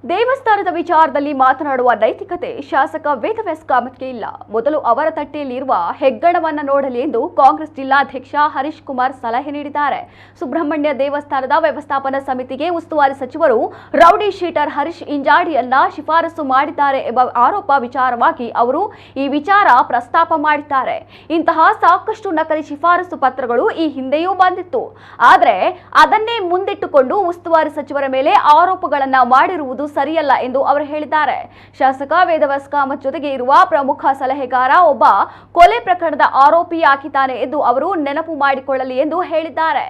ದೇವಸ್ಥಾನದ ವಿಚಾರದಲ್ಲಿ ಮಾತನಾಡುವ ನೈತಿಕತೆ ಶಾಸಕ ವೇದವ್ಯಾಸ್ ಕಾಮತ್ಗೆ ಇಲ್ಲ. ಮೊದಲು ಅವರ ತಟ್ಟೆಯಲ್ಲಿರುವ ಹೆಗ್ಗಣವನ್ನ ನೋಡಲಿ ಎಂದು ಕಾಂಗ್ರೆಸ್ ಜಿಲ್ಲಾಧ್ಯಕ್ಷ ಹರೀಶ್ ಕುಮಾರ್ ಸಲಹೆ ನೀಡಿದ್ದಾರೆ. ಸುಬ್ರಹ್ಮಣ್ಯ ದೇವಸ್ಥಾನದ ವ್ಯವಸ್ಥಾಪನಾ ಸಮಿತಿಗೆ ಉಸ್ತುವಾರಿ ಸಚಿವರು ರೌಡಿ ಶೀಟರ್ ಹರೀಶ್ ಇಂಜಾಡಿಯನ್ನ ಶಿಫಾರಸು ಮಾಡಿದ್ದಾರೆ ಎಂಬ ಆರೋಪ ವಿಚಾರವಾಗಿ ಅವರು ಈ ವಿಚಾರ ಪ್ರಸ್ತಾಪ ಮಾಡಿದ್ದಾರೆ. ಇಂತಹ ಸಾಕಷ್ಟು ನಕಲಿ ಶಿಫಾರಸು ಪತ್ರಗಳು ಈ ಹಿಂದೆಯೂ ಬಂದಿತ್ತು. ಆದರೆ ಅದನ್ನೇ ಮುಂದಿಟ್ಟುಕೊಂಡು ಉಸ್ತುವಾರಿ ಸಚಿವರ ಮೇಲೆ ಆರೋಪಗಳನ್ನ ಮಾಡಿರುವುದು ಸರಿಯಲ್ಲ ಎಂದು ಅವರು ಹೇಳಿದ್ದಾರೆ. ಶಾಸಕ ವೇದವ್ಯಾಸ್ ಕಾಮತ್ ಜೊತೆಗೆ ಇರುವ ಪ್ರಮುಖ ಸಲಹೆಗಾರ ಒಬ್ಬ ಕೊಲೆ ಪ್ರಕರಣದ ಆರೋಪಿಯಾಗಿದ್ದಾನೆ ಎಂದು ಅವರು ನೆನಪು ಮಾಡಿಕೊಳ್ಳಲಿ ಎಂದು ಹೇಳಿದ್ದಾರೆ.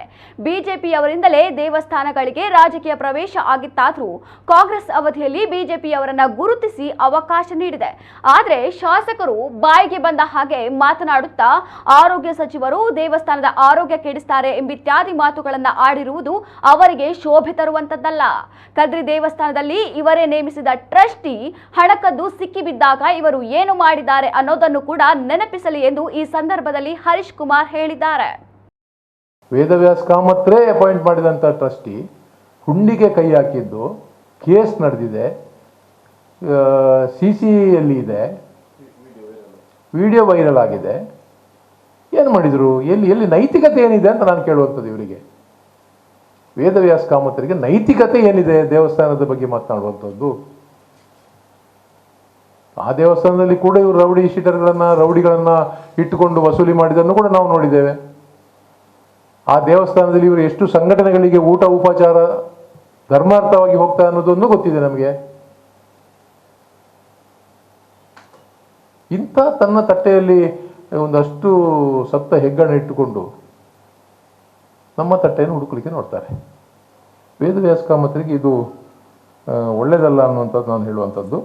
ಬಿಜೆಪಿಯವರಿಂದಲೇ ದೇವಸ್ಥಾನಗಳಿಗೆ ರಾಜಕೀಯ ಪ್ರವೇಶ ಆಗಿತ್ತಾದರೂ ಕಾಂಗ್ರೆಸ್ ಅವಧಿಯಲ್ಲಿ ಬಿಜೆಪಿಯವರನ್ನ ಗುರುತಿಸಿ ಅವಕಾಶ ನೀಡಿದೆ. ಆದರೆ ಶಾಸಕರು ಬಾಯಿಗೆ ಬಂದ ಹಾಗೆ ಮಾತನಾಡುತ್ತಾ ಆರೋಗ್ಯ ಸಚಿವರು ದೇವಸ್ಥಾನದ ಆರೋಗ್ಯ ಕೆಡಿಸ್ತಾರೆ ಎಂಬಿತ್ಯಾದಿ ಮಾತುಗಳನ್ನ ಆಡಿರುವುದು ಅವರಿಗೆ ಶೋಭೆ ತರುವಂತದ್ದಲ್ಲ. ಕದ್ರಿ ದೇವಸ್ಥಾನದಲ್ಲಿ ಇವರೇ ನೇಮಿಸಿದ ಟ್ರಸ್ಟಿ ಹಣಕದ್ದು ಸಿಕ್ಕಿಬಿದ್ದಾಗ ಇವರು ಏನು ಮಾಡಿದ್ದಾರೆ ಅನ್ನೋದನ್ನು ಕೂಡ ನೆನಪಿಸಲಿ ಎಂದು ಈ ಸಂದರ್ಭದಲ್ಲಿ ಹರೀಶ್ ಕುಮಾರ್ ಹೇಳಿದ್ದಾರೆ. ವೇದವ್ಯಾಸ್ ಕಾಮತ್ರೇ ಅಪಾಯಿಂಟ್ ಮಾಡಿದಂಥ ಟ್ರಸ್ಟಿ ಹುಂಡಿಗೆ ಕೈ ಹಾಕಿದ್ದು ಕೇಸ್ ನಡೆದಿದೆ, CCಯಲ್ಲಿ ಇದೆ, ವಿಡಿಯೋ ವೈರಲ್ ಆಗಿದೆ. ಏನು ಮಾಡಿದರು? ಎಲ್ಲಿ ನೈತಿಕತೆ ಏನಿದೆ ಅಂತ ನಾನು ಕೇಳುವಂಥದ್ದು ಇವರಿಗೆ. ವೇದವ್ಯಾಸ್ ಕಾಮತರಿಗೆ ನೈತಿಕತೆ ಏನಿದೆ ದೇವಸ್ಥಾನದ ಬಗ್ಗೆ ಮಾತನಾಡುವಂಥದ್ದು? ಆ ದೇವಸ್ಥಾನದಲ್ಲಿ ಕೂಡ ಇವರು ರೌಡಿಗಳನ್ನ ಇಟ್ಟುಕೊಂಡು ವಸೂಲಿ ಮಾಡಿದ್ದನ್ನು ಕೂಡ ನಾವು ನೋಡಿದ್ದೇವೆ. ಆ ದೇವಸ್ಥಾನದಲ್ಲಿ ಇವರು ಎಷ್ಟು ಸಂಘಟನೆಗಳಿಗೆ ಊಟ ಉಪಚಾರ ಧರ್ಮಾರ್ಥವಾಗಿ ಹೋಗ್ತಾ ಅನ್ನೋದನ್ನು ಗೊತ್ತಿದೆ ನಮಗೆ. ಇಂಥ ತನ್ನ ತಟ್ಟೆಯಲ್ಲಿ ಒಂದಷ್ಟು ಸತ್ತ ಹೆಗ್ಗಣ ಇಟ್ಟುಕೊಂಡು ನಮ್ಮ ತಟ್ಟೆಯನ್ನು ಹುಡುಕಲಿಕ್ಕೆ ನೋಡ್ತಾರೆ. ವೇದವ್ಯಾಸ್ ಕಾಮತರಿಗೆ ಇದು ಒಳ್ಳೆಯದಲ್ಲ ಅನ್ನುವಂಥದ್ದು ನಾನು ಹೇಳುವಂಥದ್ದು.